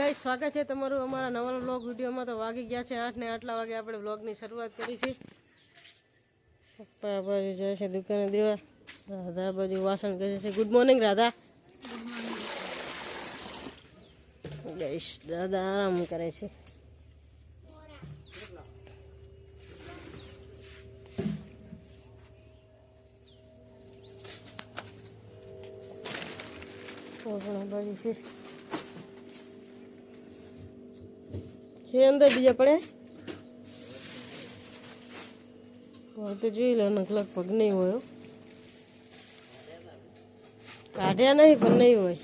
Guys સ્વાગત છે તમારું અમારા નવા વ્લોગ વિડીયોમાં। તો વાગી ગયા છે 8 ને આટલા વાગે આપણે વ્લોગની શરૂઆત કરી છે। પપ્પા બાજુ જાય છે દુકાને દેવા, રાધા બાજુ વાસણ કરે છે। Good morning Radha. ગાઈસ દાદા આરામ કરે છે। બાજુ છે અંદર બીજા પડે તો જોઈ લે, લગભગ નહીં હોય, કાઢ્યા નહીં પણ નહીં હોય।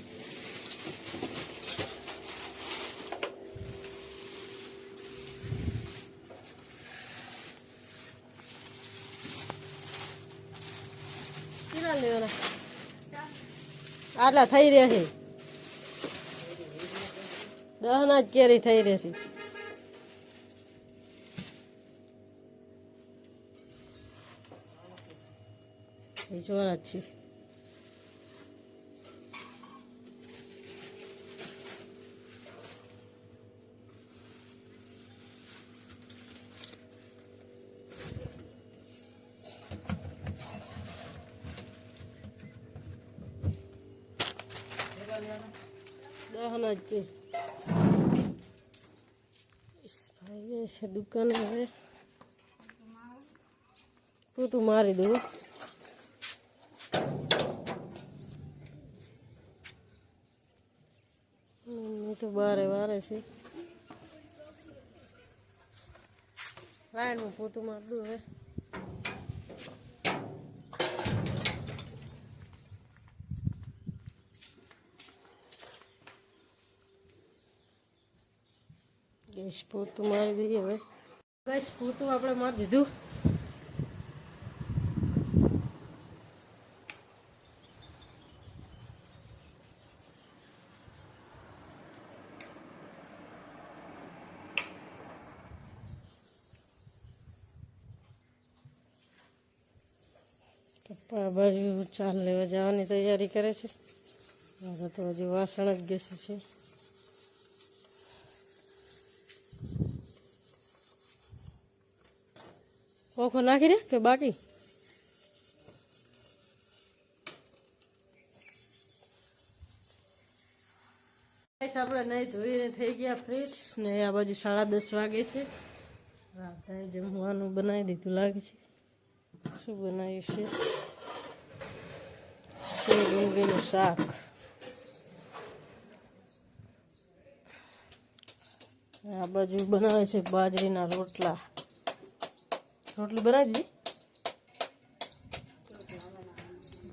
કેટલા લેવાના? આટલા થઈ રહ્યા છે, 10 ના જ કેરી થઈ રહેશે। જોરા જ છે। દહના જ કે ભાઈ છે દુકાને। હવે તું મારી દઉં તો બારે વારે છે। લાઈનમાં પોતું માર દઉં હવે। ગેસ પોતું મારી દઈએ હવે। ગેસ પોતું આપણે મારી દીધું। પપ્પા બાજુ ચાલ લેવા જવાની તૈયારી કરે છે। મારે તો હજી વાસણ જ ઘસે છે। ઓખો નાખી રે કે બાકી? આપણે નહીં ધોઈને થઈ ગયા ફ્રેશ ને આ બાજુ 10:30 વાગે છે। રાધાએ જમવાનું બનાવી દીધું લાગે છે। શું બનાવ્યું છે? સેવ ડુંગળીનું શાક। આ બાજુ બનાવે છે બાજરીના રોટલા। રોટલી બનાવી દીધી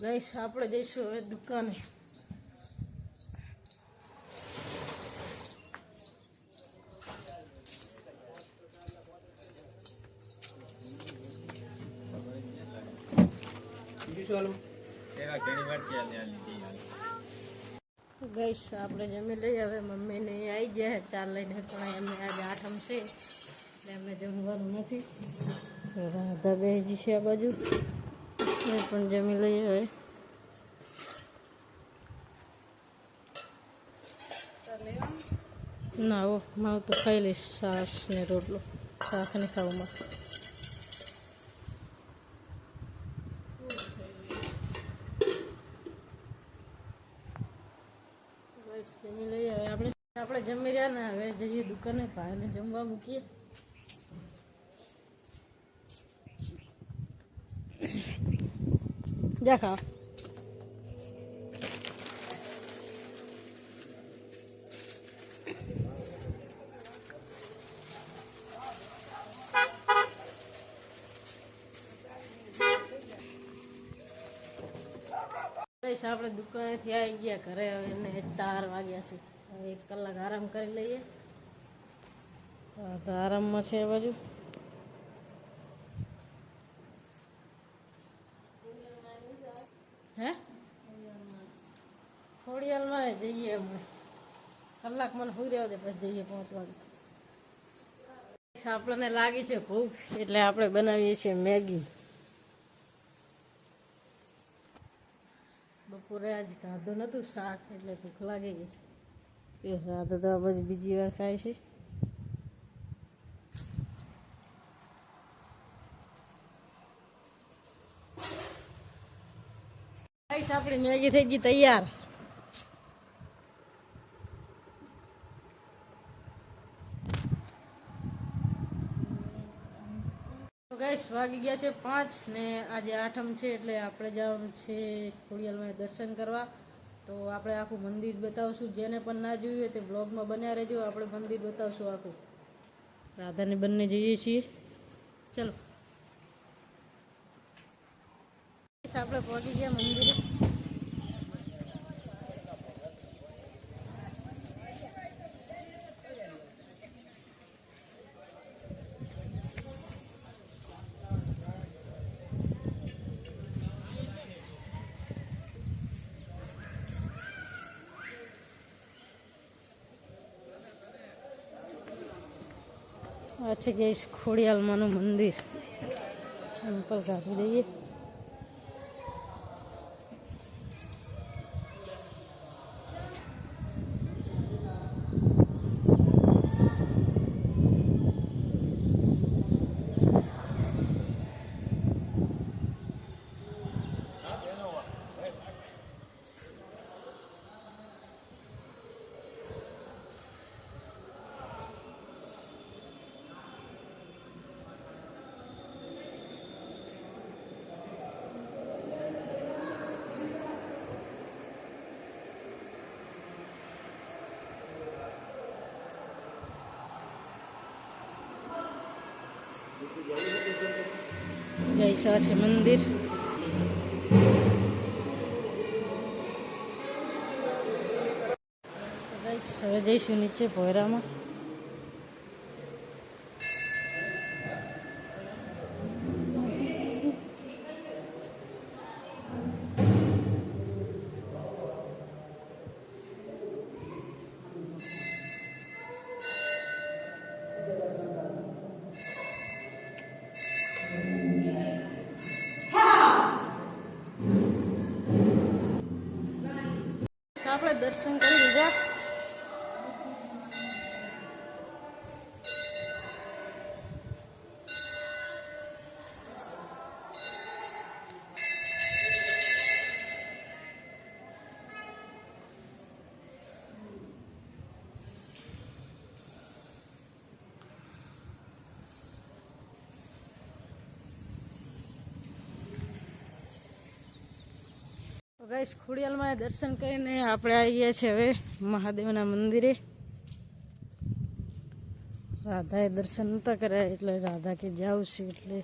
ગાઈસ। આપણે જઈશું હવે દુકાને। ગઈશ આપણે જમી લઈએ હવે। મમ્મીને આવી ગયા ચા લઈને, પણ એમને આજે આઠમ છે એટલે એમને જમવાનું નથી। રાધા બેજી છે આ બાજુ, એ પણ જમી લઈએ હવે। ના હો, મારું તો ખાઈ લઈશ છાશ ને રોટલો, શાક નહીં ખાવું માં। જમી લઈએ હવે આપણે જમી રહ્યા ને હવે જઈએ દુકાને, ભાઈને જમવા મૂકીએ। જા ખાવા। આપણે દુકાનેથી આવી ગયા ઘરે, હવે એને 4 વાગ્યા છે। હવે 1 કલાક આરામ કરી લઈએ। તો આરામમાં છે એ બાજુ। હે ખોડિયાલમાં જઈએ અમે, કલાક મને સુઈ રહેવા દે પછી જઈએ 5 વાગે। આપણને લાગી છે ભૂખ એટલે આપણે બનાવીએ છીએ મેગી। બપોરે આજ ખાધું નતું શાક એટલે ભૂખ લાગી ગઈ। રાધા તો આ બાજુ બીજી વાર ખાય છે. ગાઈસ આપણી મેગી થઈ ગઈ તૈયાર. ગાઈસ વાગી ગયા છે 5 ને આજે આઠમ છે એટલે આપણે જવાનું છે ખોડિયાલમાં દર્શન કરવા. તો આપણે આખું મંદિર બતાવશું. જેને પણ ના જોયું હોય તે બ્લોગમાં બન્યા રહેજો. આપણે મંદિર બતાવશું આખું. રાધાને બંને જઈએ છીએ. ચલો આપણે પહોંચી ગયા મંદિરે. આ છે ગાઈસ ખોડિયાલમાંનું મંદિર. ચંપલ કાઢી દઈએ. ગાઈસ આ છે મંદિર. ગાઈસ હવે જઈશું નીચે ભોયરામાં. આપણે દર્શન કરી લીધા. ગાઈસ ખોડિયાલમાં દર્શન કરીને આપણે આવી ગયા છે હવે મહાદેવના મંદિરે. રાધાએ દર્શન નહોતા કર્યા એટલે રાધા કે જાવ છે એટલે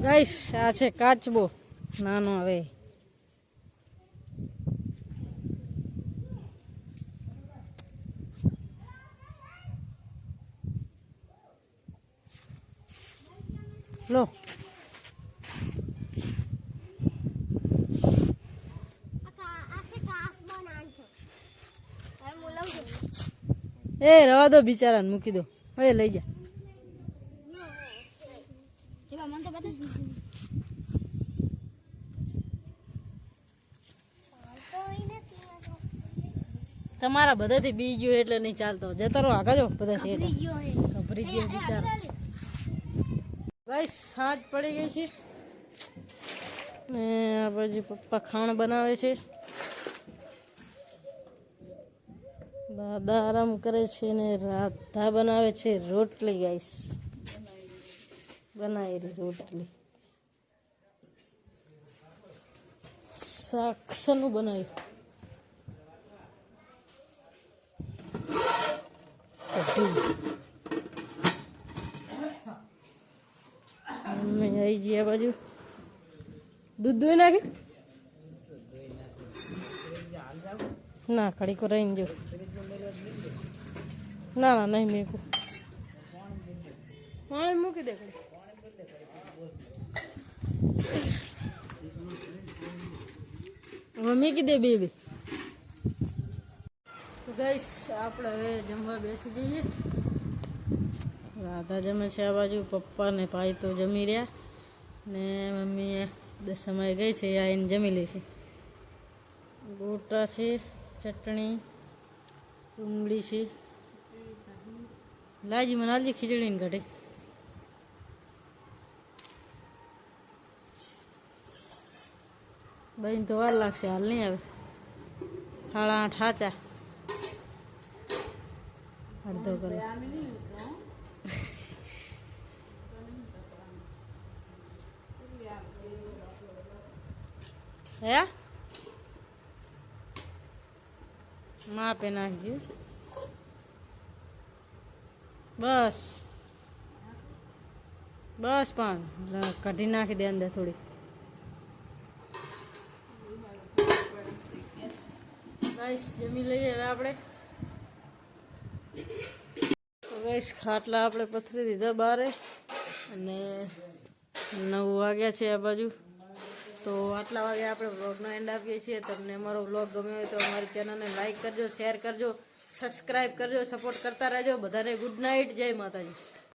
ગાઈસ આ છે કાચબો નાનો. હવે લો એ રવા દો બિચારાને મૂકી દો. હવે લઈ જા. તમારા બધાથી બી ગયો એટલે નહીં ચાલતો. જતા રહો આગળ જો બધા છે ગભરી ગયો બિચારો. ગાઈસ સાંજ પડી ગઈ છે ને આ બાજુ પપ્પા ખાણ બનાવે છે. દાદા આરામ કરે છે ને રાધા બનાવે છે રોટલી. ગાઈસ બનાવેલી રોટલી. શાક શેનું બનાવ્યું? અમે આવી જઈએ આ બાજુ. દૂધ ધોઈ નાખે. ના ઘડીક રહીને જો ના ના નહીં મેકું પાણી મૂકી દે ઘડીક. હવે મૂકી દે બે તો ગઈશ આપણે હવે જમવા બેસી જઈએ. રાધા જમે છે આ બાજુ, પપ્પા ને ભાઈ તો જમી રહ્યા ને મમ્મી 10 સમય ગઈ છે આવીને જમી લે છે. ગોટા છે, ચટણી, ડુંગળી છે. લાજી મને આલજી ખીચડીને ઘટે. બહેન તો વાર લાગશે, હાલ નહીં આવે. 8:30 હાચા, અડધો કલાક. હે માપે નાખજો બસ બસ, પણ કઢી નાખી દે અંદર થોડી. ગાઈસ જમી લઈએ હવે આપણે. ગાઈસ ખાટલા આપણે પથરી દીધા બારે અને 9 વાગ્યા છે આ બાજુ. તો આટલા વાગે આપણે વ્લોગનો એન્ડ આપીએ છીએ. તમને અમારો વ્લોગ ગમ્યો હોય તો અમારી ચેનલને લાઈક કરજો, શેર કરજો, સબસ્ક્રાઈબ કરજો, સપોર્ટ કરતા રહેજો. બધાને ગુડ નાઇટ, જય માતાજી.